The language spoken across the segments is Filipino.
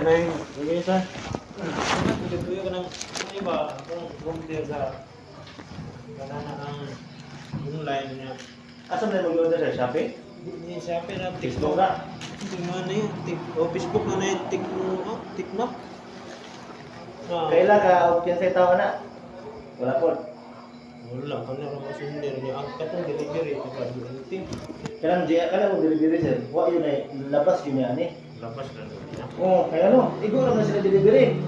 kanay sige sa. Tuyo ka ng iba kung volunteer sa kanana ang online niya. Asa na mag-order sa Shopee? Ni Shopee na Facebook TikTok na. Tingnan na yun, Facebook na yun, TikTok. Kailan ka option sa tao na? Wala po. Wala, kanya ka masunder niya. Ang katong delivery, anything. Kailan mo delivery sir? Wa yun ay labas yun yan eh. Labas na doon niya. Oo, kaya ano, iguro na sila delivery.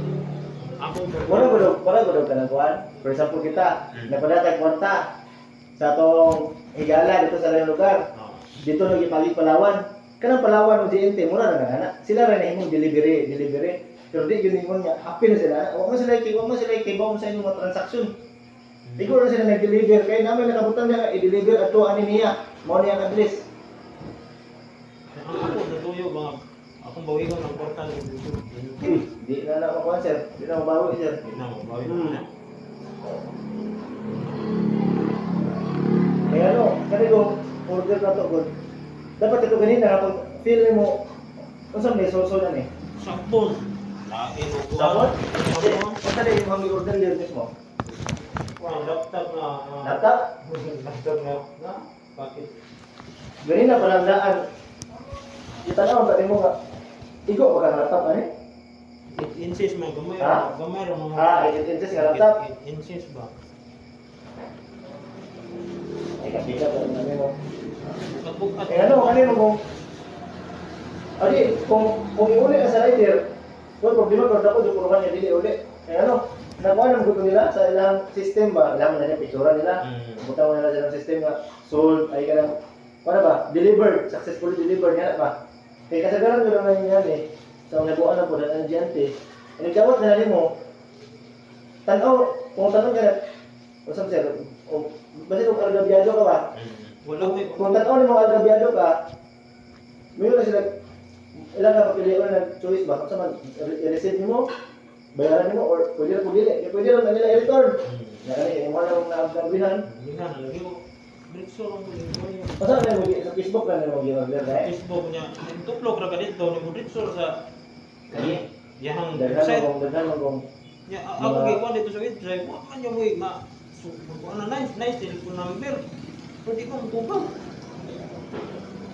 Ako Wala gudog ka ng kuhan. For example kita, napadatag kwarta sa atong higala dito sa layong lugar. Dito lagi pagi Palawan. Kanang Palawan o GNT, mura na nga na. Sila rin na imong delivery. Pero di yun imong niya, happy na sila. Huwag mo sila ikibawang sa inyong mga transaksyon. Iguro na sila nag-deliver. Kaya namin nakabutan niya, i-deliver at tuan niya. Mao niya ang address. Ako natuyo mga akong bawigan ng portal dito. Di na makuha sir. Di na mabawi sir. Hindi na mabawi na. Kaya ano, kasi kung order na to, good. Dapat ito ganito na kung feel mo, kung saan may soso na eh. Sabon. Lain o Sabon? Sabon. Kung saan yung mga order yun mismo? Laptop na. Laptop? Laptop na. Bakit? Ganito na palang daan. Kita na ako, mo nga, igo pa ka ng laptop ano eh? 8 inches may gamay. Ha? Gamay rin mga. 8 inches ka laptop? 8 inches ba? Ay, kapita pa rin namin mo. Bukat. Eh ano, kanino kung... kung iuli ka sa rider, kung problema kung ako, dukurukan niya dili uli. Eh ano, nakuha ng gusto nila sa ilang system ba? Alam mo na niya, pictura nila. Butang mo nila sa ilang system na sold, ay ka lang, ano ba? Delivered, successfully delivered nga ba? Kaya kasagaran ko lang na yan eh. So, nabuan na po na ang diyante. E nagdawat na natin mo, tanaw, kung tanong ka na, o saan sir, basta kung algabyado ka ba? Wala may. Kung tanaw ni mo algabyado ka, mayroon na sila, ilang ka papilihan na choice ba? Kung saan i-receive mo, bayaran mo, or pwede na pwede. Pwede lang na nila i-return. Yung mga nang naagabihan. Hindi na, lagi mo. Diretso lang mo yung Masaan na mo sa Facebook na mo gi-order na eh? Facebook niya. Tuplok ra ka dito, ni mo diretso sa Kani? yahang website. Daghan mo Ya, ako gikuha dito sa website, wa man yung way ma ano nice telephone number. Pwede ko mutubang.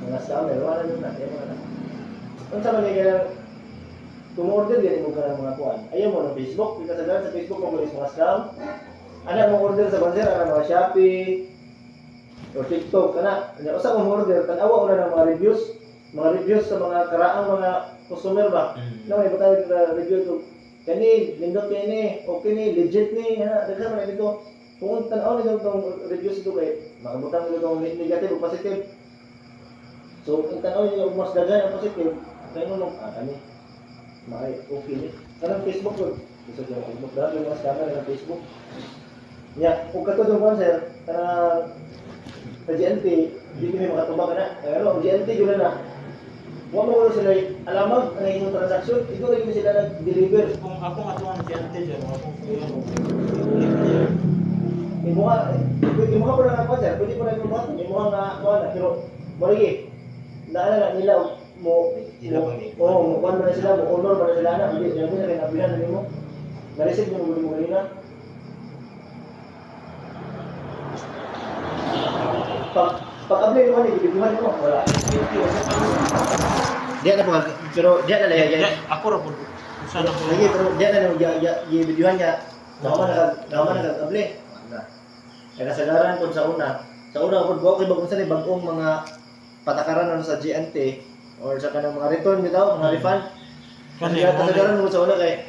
mga scammer, wala yun na. Kung saan man kaya kung-order din mo ka ng mga kuhan. Ayaw mo ng Facebook, kasagaran sa Facebook mo mga scam. Anak mo order sa banser, anak mga Shopee, o TikTok, anak. Usa mo order, tanawa ko na ng mga reviews sa mga karaang mga customer ba? No, may batawid na review ito. Kani, lindot kayo ni, okay ni, legit ni, daghan mo na dito. Kung tanaw nito itong reviews ito kay, makabutang nito itong negative o positive. So, kung tanaw nito mas daghan ang positive, kaya nung, kani, okay ni. Kanang Facebook ko, gusto ko ng Facebook, dahil yung mga scammer ng Facebook. Kung katulong ko sir, sa GNT, hindi kami makatubak na. Pero ang GNT yun na. Huwag mo sila alamag na inyong transaksyon, ito rin sila nag-deliver. Kung ako nga tuwang siyante dyan, akong kuya mo. Imuha ko na ako sir, pwede ko na imuha nga ako na, pero marigi, naala na nila mo kuhan ba na sila, mo honor ba na sila na, hindi na kinabihan na mo. Na-receive mo mo kanina. Pag-apply naman eh, bibigyan mo, wala. Diyan na po, pero diyan na lang. Ako ra po. Sana ko. Lagi, pero diyan na lang, i-videohan niya. Naman nag-apply. Kaya kasagaran ko sa una. Sa una ko, buwak iba kung saan bagong mga patakaran sa GNT or sa kanang mga return nito, mga refund. Kasagaran ko sa una kay